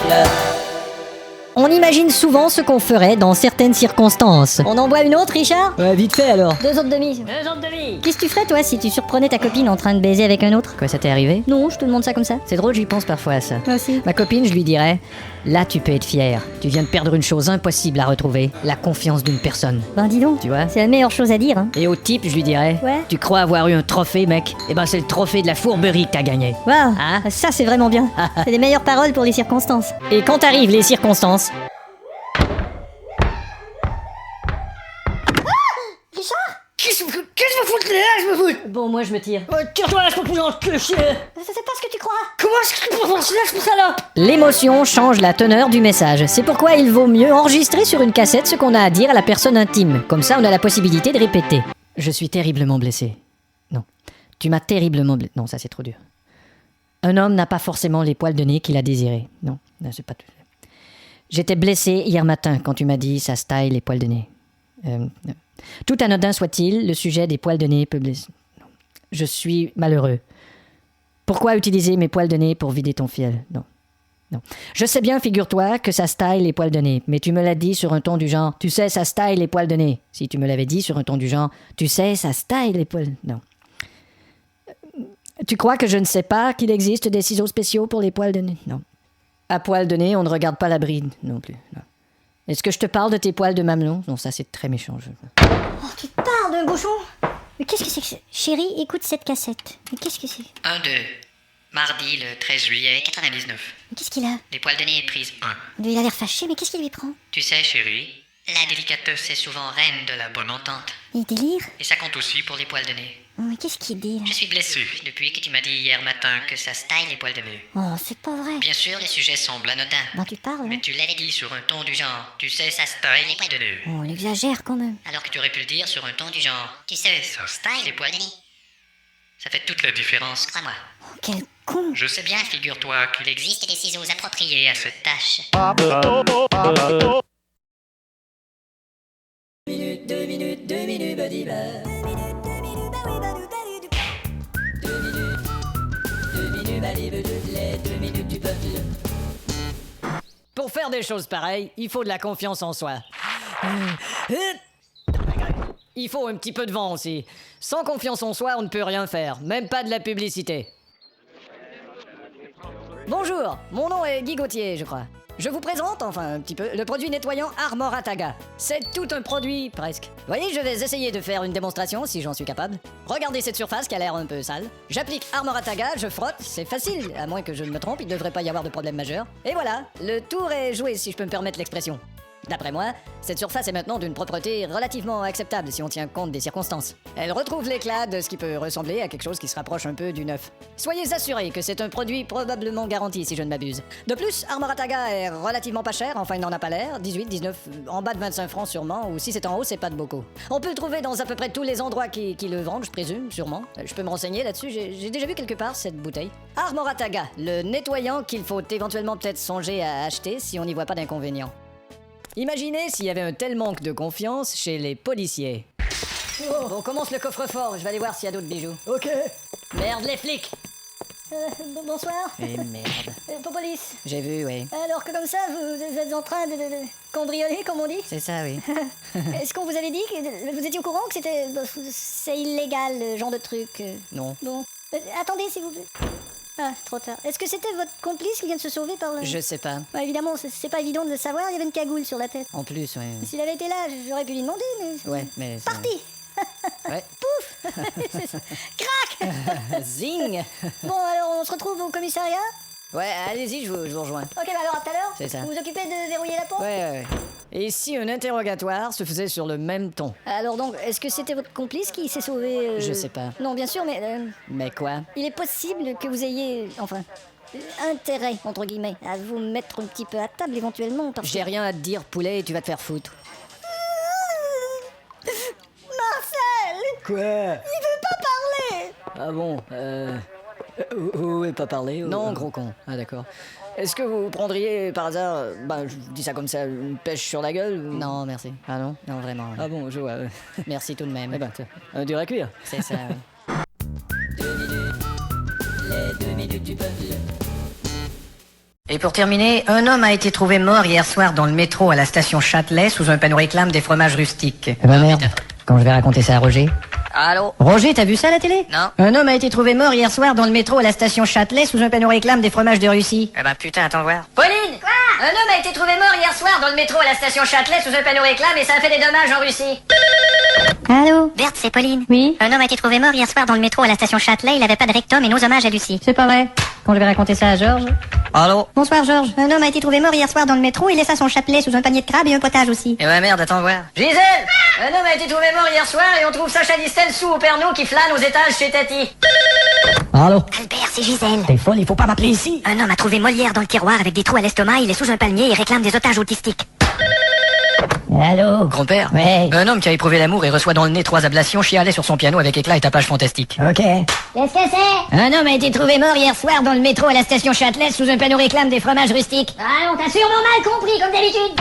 miracle. On imagine souvent ce qu'on ferait dans certaines circonstances. On en boit une autre, Richard? Ouais, vite fait alors. 2 autres demi. 2 autres demi. Qu'est-ce que tu ferais, toi, si tu surprenais ta copine en train de baiser avec un autre? Quoi, ça t'est arrivé? Non, je te demande ça comme ça. C'est drôle, j'y pense parfois à ça. Moi aussi. Ma copine, je lui dirais, là tu peux être fier. Tu viens de perdre une chose impossible à retrouver, la confiance d'une personne. Ben dis donc, Tu vois? c'est la meilleure chose à dire, hein. Et au type, je lui dirais, Ouais. tu crois avoir eu un trophée, mec? Eh ben c'est le trophée de la fourberie que t'as gagné. Waouh, Hein? ça c'est vraiment bien. C'est les meilleures paroles pour les circonstances. Et quand arrivent les circonstances, Qu'est-ce que je me fous de là? Je me fous. Bon, moi je me tire. Tire-toi, je peux plus en chier. C'est pas ce que tu crois. Comment est-ce que je peux faire ça là? l'émotion change la teneur du message. C'est pourquoi il vaut mieux enregistrer sur une cassette ce qu'on a à dire à la personne intime. Comme ça, on a la possibilité de répéter. Je suis terriblement blessé. Non. Tu m'as terriblement blessé. Non, ça c'est trop dur. Un homme n'a pas forcément les poils de nez qu'il a désirés. Non, c'est pas tout. J'étais blessé hier matin quand tu m'as dit ça se taille les poils de nez. Tout anodin soit-il, le sujet des poils de nez peut blesser. Non. Je suis malheureux. Pourquoi utiliser mes poils de nez pour vider ton fiel? Non. Non. Je sais bien, figure-toi, que ça se taille les poils de nez, mais tu me l'as dit sur un ton du genre « Tu sais, ça se taille les poils de nez ». Si tu me l'avais dit sur un ton du genre « Tu sais, ça se taille les poils... » Non. Tu crois que je ne sais pas qu'il existe des ciseaux spéciaux pour les poils de nez? Non. À poils de nez, on ne regarde pas la bride non plus. Non. Est-ce que je te parle de tes poils de mamelon? Non, ça c'est très méchant. Oh, tu te parles d'un bouchon? Mais qu'est-ce que c'est que ça? Chérie, écoute cette cassette. Mais qu'est-ce que c'est? 1, 2. Mardi, le 13 juillet 99. Mais qu'est-ce qu'il a? Les poils de nez prise 1. Il a l'air fâché, mais qu'est-ce qui lui prend? Tu sais, chérie, la délicatesse est souvent reine de la bonne entente. Il délire? Et ça compte aussi pour les poils de nez. Oh, mais qu'est-ce qu'il dit, là? Je suis blessé depuis que tu m'as dit hier matin que ça se taille les poils de nez. Oh, c'est pas vrai. Bien sûr, les sujets semblent anodins. Ben, tu parles, Mais hein? tu l'avais dit sur un ton du genre, tu sais, ça se taille les poils de nez. Oh, on exagère quand même. Alors que tu aurais pu le dire sur un ton du genre, tu sais, ça se taille les poils de nez. Ça fait toute la différence, crois-moi. Oh, quel con. Je sais bien, figure-toi, qu'il existe des ciseaux appropriés à cette tâche. 2 minutes, body bar. 2 minutes, les 2 minutes du peuple. Pour faire des choses pareilles, il faut de la confiance en soi. Il faut un petit peu de vent aussi. Sans confiance en soi, on ne peut rien faire, même pas de la publicité. Bonjour, mon nom est Guy Gauthier, je crois. Je vous présente, enfin un petit peu, le produit nettoyant Armorataga. C'est tout un produit, presque. Vous voyez, je vais essayer de faire une démonstration si j'en suis capable. Regardez cette surface qui a l'air un peu sale. J'applique Armorataga, je frotte, c'est facile, à moins que je ne me trompe, il ne devrait pas y avoir de problème majeur. Et voilà, le tour est joué si je peux me permettre l'expression. D'après moi, cette surface est maintenant d'une propreté relativement acceptable si on tient compte des circonstances. Elle retrouve l'éclat de ce qui peut ressembler à quelque chose qui se rapproche un peu du neuf. Soyez assurés que c'est un produit probablement garanti si je ne m'abuse. De plus, Armorataga est relativement pas cher, enfin il n'en a pas l'air, 18, 19, en bas de 25 francs sûrement, ou si c'est en haut, c'est pas de beaucoup. On peut le trouver dans à peu près tous les endroits qui le vendent, je présume, sûrement. Je peux me renseigner là-dessus, j'ai déjà vu quelque part cette bouteille. Armorataga, le nettoyant qu'il faut éventuellement peut-être songer à acheter si on n'y voit pas d'inconvénient. Imaginez s'il y avait un tel manque de confiance chez les policiers. Oh, on commence le coffre-fort, je vais aller voir s'il y a d'autres bijoux. Ok. Merde, les flics! Bonsoir. Eh merde. Police. J'ai vu, oui. Alors que comme ça, vous êtes en train de cambrioler, comme on dit? C'est ça, oui. Est-ce qu'on vous avait dit que vous étiez au courant que c'est illégal, ce genre de truc? Non. Bon. Attendez, s'il vous plaît. Ah, trop tard. Est-ce que c'était votre complice qui vient de se sauver par le... Je sais pas. Bah, évidemment, c'est pas évident de le savoir, il y avait une cagoule sur la tête. En plus, ouais. S'il avait été là, j'aurais pu lui demander, mais... Ouais, mais... c'est- Parti. Ouais. Pouf. Crac. Zing! Bon, alors on se retrouve au commissariat? Ouais, allez-y, je vous rejoins. Ok, bah alors à tout à l'heure. C'est ça. Vous vous occupez de verrouiller la porte? Ouais. Et si un interrogatoire se faisait sur le même ton? Alors donc, est-ce que c'était votre complice qui s'est sauvé Je sais pas. Non, bien sûr, mais Mais quoi? il est possible que vous ayez, enfin, intérêt, entre guillemets, à vous mettre un petit peu à table éventuellement, parce que... J'ai rien à te dire, poulet, et tu vas te faire foutre. Marcel! Quoi? Il veut pas parler! Ah bon, où est pas parler? Non, gros con. Ah, d'accord. Est-ce que vous prendriez par hasard, je dis ça comme ça, une pêche sur la gueule ou... Non, merci. Ah non? Non, vraiment. Ah bon, je vois. Merci tout de même. Eh ben, tiens, un dur à cuire. C'est ça, oui. 2 minutes, les 2 minutes du peuple. Et pour terminer, un homme a été trouvé mort hier soir dans le métro à la station Châtelet sous un panneau réclame des fromages rustiques. Eh ben merde, quand je vais raconter ça à Roger. Allô? Roger, t'as vu ça à la télé? Non. Un homme a été trouvé mort hier soir dans le métro à la station Châtelet sous un panneau réclame des fromages de Russie. Eh ben putain, attends voir. Pauline! Quoi? Un homme a été trouvé mort hier soir dans le métro à la station Châtelet sous un panneau réclame et ça a fait des dommages en Russie. Allô? Berthe, c'est Pauline. Oui? Un homme a été trouvé mort hier soir dans le métro à la station Châtelet. Il avait pas de rectum et nos hommages à Lucie. C'est pas vrai. Quand je vais raconter ça à Georges. Allô? Bonsoir Georges. Un homme a été trouvé mort hier soir dans le métro. Il laissa son chapelet sous un panier de crabes et un potage aussi. Eh ben merde, attends voir. Gisèle! Un homme a été trouvé mort hier soir et on trouve Sacha Distel sous au Pernod qui flâne aux étages chez Tati. Allô? Albert, c'est Gisèle. T'es folle, il faut pas m'appeler ici. Un homme a trouvé Molière dans le tiroir avec des trous à l'estomac. Il est sous un palmier et réclame des otages autistiques. Allô? Grand-père? Ouais. Un homme qui a éprouvé l'amour et reçoit dans le nez 3 ablations chialait sur son piano avec éclat et tapage fantastique. Ok. Qu'est-ce que c'est? Un homme a été trouvé mort hier soir dans le métro à la station Châtelet sous un panneau réclame des fromages rustiques. Ah, on t'a sûrement mal compris comme d'habitude.